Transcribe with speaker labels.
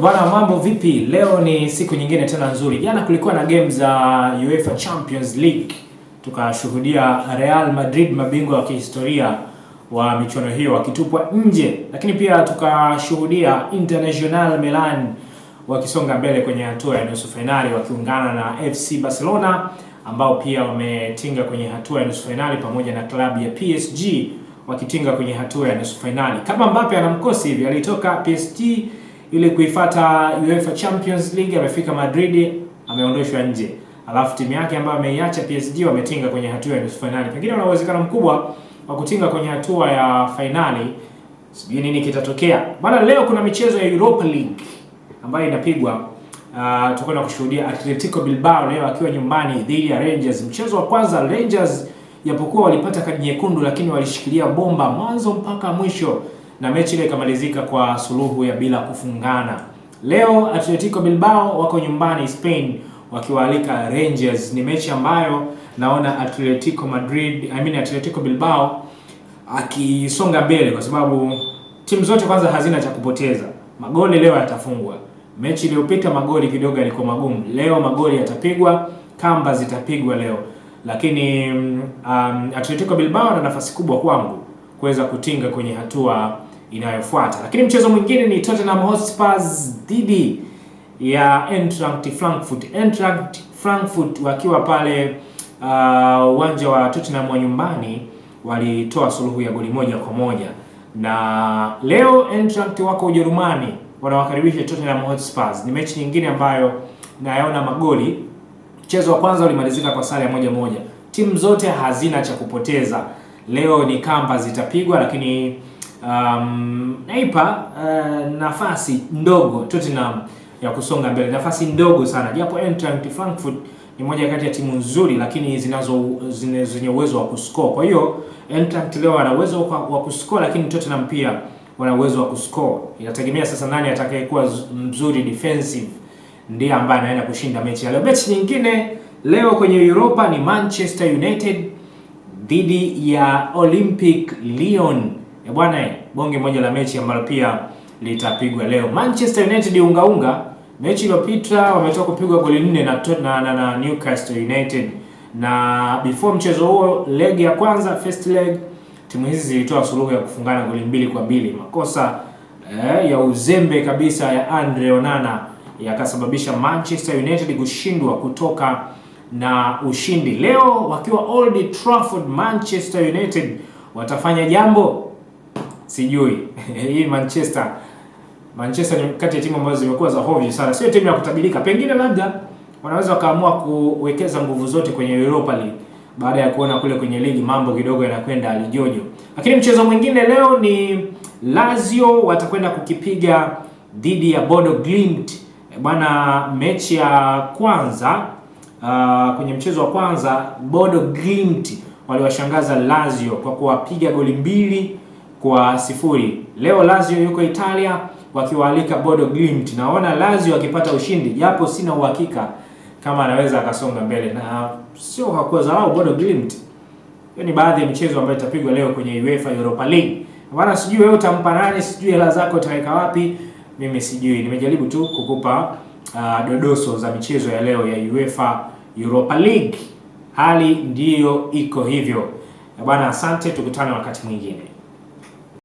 Speaker 1: Bwana, mambo vipi? Leo ni siku nyingine tena nzuri. Jana kulikuwa na game za UEFA Champions League. Tukashuhudia Real Madrid, mabingwa wa kihistoria wa michuano hiyo, wakitupwa nje. Lakini pia tukashuhudia International Milan wakisonga mbele kwenye hatua ya nusu finali wakiungana na FC Barcelona ambao pia wametinga kwenye hatua ya nusu finali, pamoja na klabu ya PSG wakitinga kwenye hatua ya nusu finali. Kama Mbappe anamkosi hivi, alitoka PSG ili kuifuata UEFA Champions League, amefika Madrid, ameondoshwa nje. Alafu timu yake ambayo ameiacha PSG wametinga kwenye hatua ya nusu finali. Pengine una uwezekano mkubwa wa kutinga kwenye hatua ya finali. Sijui nini kitatokea. Bana, leo kuna michezo ya Europa League ambayo inapigwa. Tutakwenda kushuhudia Atletico Bilbao leo akiwa nyumbani dhidi ya Rangers. Mchezo wa kwanza Rangers japokuwa walipata kadi nyekundu, lakini walishikilia bomba mwanzo mpaka mwisho na mechi ile ikamalizika kwa suluhu ya bila kufungana. Leo Atletico Bilbao wako nyumbani Spain wakiwaalika Rangers. Ni mechi ambayo naona Atletico Bilbao akisonga mbele kwa sababu timu zote kwanza hazina cha kupoteza. Magoli leo yatafungwa. Mechi iliyopita magoli kidogo yalikuwa magumu. Leo magoli yatapigwa, kamba zitapigwa leo. Lakini Atletico Bilbao na nafasi kubwa kwangu kuweza kutinga kwenye hatua inayofuata. Lakini mchezo mwingine ni Tottenham Hotspur dhidi ya Eintracht Frankfurt. Eintracht Frankfurt wakiwa pale uwanja wa Tottenham wa nyumbani walitoa suluhu ya goli 1-1. Na leo Eintracht wako Ujerumani wanawakaribisha Tottenham Hotspur. Ni mechi nyingine ambayo nayaona magoli. Mchezo wa kwanza ulimalizika kwa sare ya 1-1. Timu zote hazina cha kupoteza. Leo ni kamba zitapigwa, lakini naipa nafasi ndogo Tottenham ya kusonga mbele, nafasi ndogo sana, japo Eintracht Frankfurt ni moja kati ya timu nzuri, lakini zenye uwezo wa kuscore. Kwa hiyo Eintracht leo ana uwezo wa kuscore, lakini Tottenham pia wana uwezo wa kuscore. Inategemea sasa nani atakayekuwa mzuri defensive ndiye ambaye anaenda kushinda mechi ya leo. Mechi nyingine leo kwenye Europa ni Manchester United dhidi ya Olympic Lyon. Bwana, bonge moja la mechi ambalo pia litapigwa leo. Manchester United unga. Mechi iliyopita wametoka kupigwa goli 4 na Newcastle United. Na before mchezo huo, leg ya kwanza, first leg, timu hizi zilitoa suluhu ya kufungana goli 2-2. Makosa ya uzembe kabisa ya Andre Onana yakasababisha Manchester United kushindwa kutoka na ushindi. Leo wakiwa Old Trafford, Manchester United watafanya jambo sijui. Hii Manchester ni kati ya timu ambazo zimekuwa za hovyo sana, sio timu ya kutabirika. Pengine labda wanaweza wakaamua kuwekeza nguvu zote kwenye Europa League baada ya kuona kule kwenye ligi mambo kidogo yanakwenda alijojo. Lakini mchezo mwingine leo ni Lazio watakwenda kukipiga dhidi ya Bodo Glimt. Bwana, mechi ya kwanza kwenye mchezo wa kwanza Bodo Glimt waliwashangaza Lazio kwa kuwapiga goli 2-0. Leo Lazio yuko Italia wakiwaalika Bodo Glimt. Naona Lazio akipata ushindi, japo sina uhakika kama anaweza akasonga mbele, na sio kwa dharau Bodo Glimt. Hiyo ni baadhi ya michezo ambayo itapigwa leo kwenye UEFA Europa League. Bwana, sijui wewe utampa nani, sijui hela zako utaweka wapi, mimi sijui. Nimejaribu tu kukupa dodoso za michezo ya leo ya UEFA Europa League. Hali ndiyo iko hivyo. Bwana, asante, tukutane wakati mwingine.